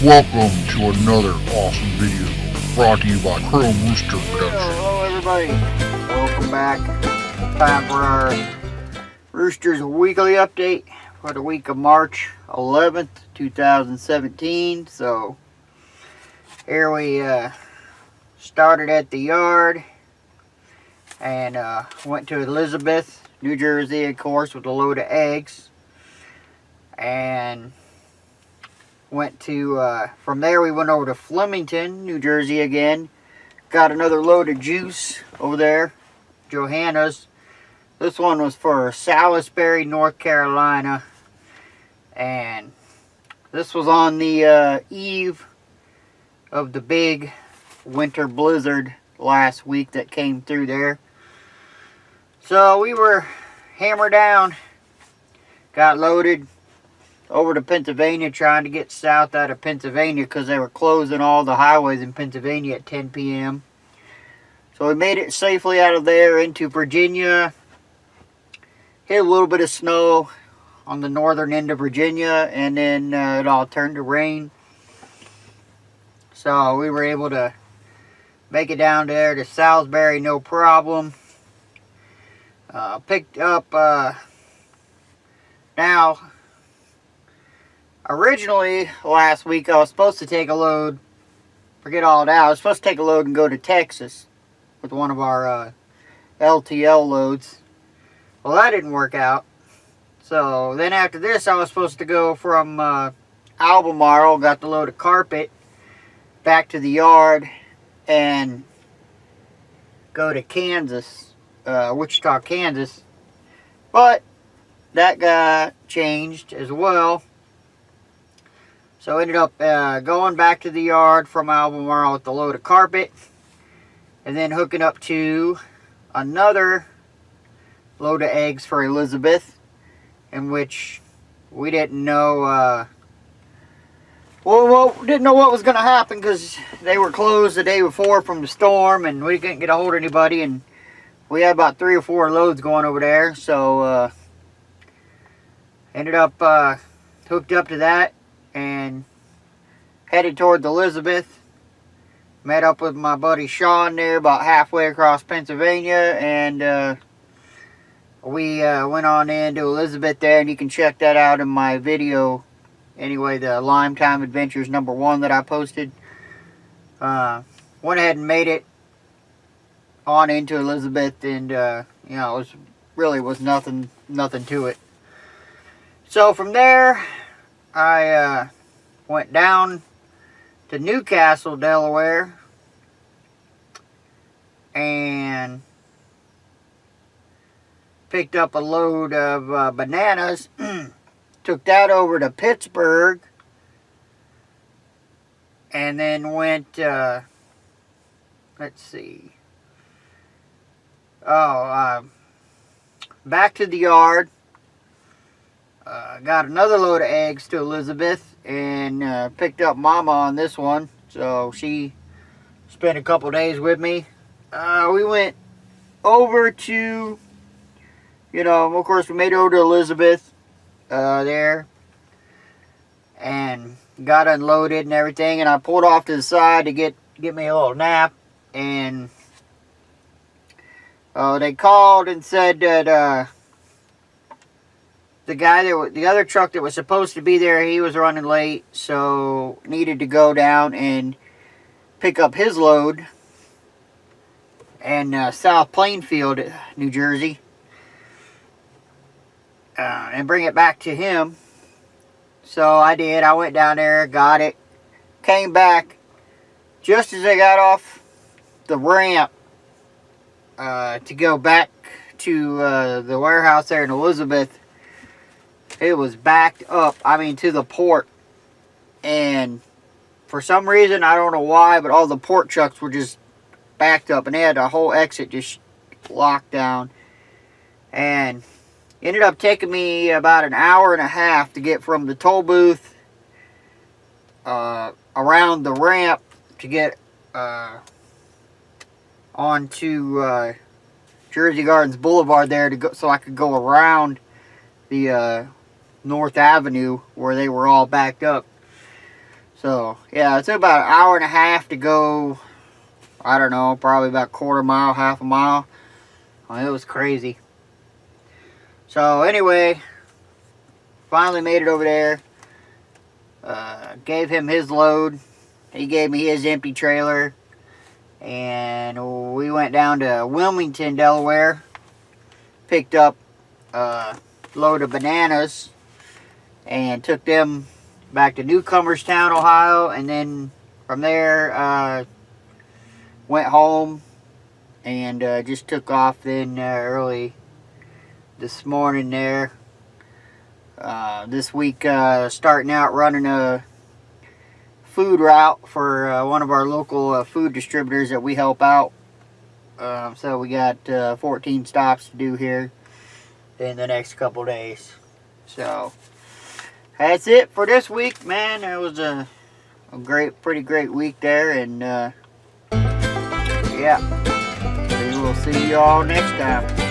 Welcome to another awesome video brought to you by Rooster Production. Hello everybody, welcome back. Time for our Rooster's weekly update for the week of March 11th, 2017. So here we started at the yard and went to Elizabeth, New Jersey, of course, with a load of eggs. And went to, from there we went over to Flemington, New Jersey again. Got another load of juice over there, Johanna's. This one was for Salisbury, North Carolina. And this was on the eve of the big winter blizzard last week that came through there. So we were hammered down, got loaded over to Pennsylvania, trying to get south out of Pennsylvania because they were closing all the highways in Pennsylvania at 10 p.m. So we made it safely out of there into Virginia. Hit a little bit of snow on the northern end of Virginia, and then it all turned to rain. So we were able to make it down there to Salisbury, no problem. Picked up, now, originally, last week, I was supposed to take a load, forget all that, I was supposed to take a load and go to Texas with one of our LTL loads. Well, that didn't work out. So, then after this, I was supposed to go from Albemarle, got the load of carpet, back to the yard, and go to Kansas, Wichita, Kansas. But that got changed as well. So ended up going back to the yard from Albemarle with the load of carpet, and then hooking up to another load of eggs for Elizabeth, in which we didn't know, didn't know what was going to happen because they were closed the day before from the storm, and we couldn't get a hold of anybody, and we had about 3 or 4 loads going over there. So ended up hooked up to that and headed towards Elizabeth. Met up with my buddy Sean there about halfway across Pennsylvania, and we went on into Elizabeth there, and you can check that out in my video. Anyway, the Lime Time Adventures #1 that I posted. Went ahead and made it on into Elizabeth, and you know, it was nothing to it. So from there, I went down to Newcastle, Delaware, and picked up a load of bananas. Took that over to Pittsburgh, and then went, let's see, back to the yard. Got another load of eggs to Elizabeth, and picked up Mama on this one. So she spent a couple days with me. We went over to, you know, of course we made it over to Elizabeth there, and got unloaded and everything, and I pulled off to the side to get me a little nap, and they called and said that the other truck that was supposed to be there, he was running late, so needed to go down and pick up his load in South Plainfield, New Jersey, and bring it back to him. So I did. I went down there, got it, came back just as I got off the ramp to go back to the warehouse there in Elizabeth. It was backed up, I mean, to the port. And for some reason, I don't know why, but all the port trucks were just backed up, and they had a whole exit just locked down. And ended up taking me about an hour and a half to get from the toll booth around the ramp to get onto Jersey Gardens Boulevard there to go, so I could go around the North Avenue where they were all backed up. So, yeah, it took about an hour and a half to go, I don't know, probably about a quarter mile, half a mile. It was crazy. So, anyway, finally made it over there. Gave him his load. He gave me his empty trailer. And we went down to Wilmington, Delaware. Picked up a load of bananas. And took them back to Newcomerstown, Ohio. And then from there, went home. And just took off then early this morning there. This week starting out running a food route for one of our local food distributors that we help out. So we got 14 stops to do here in the next couple days. So that's it for this week, man. It was a pretty great week there, and yeah, we will see you all next time.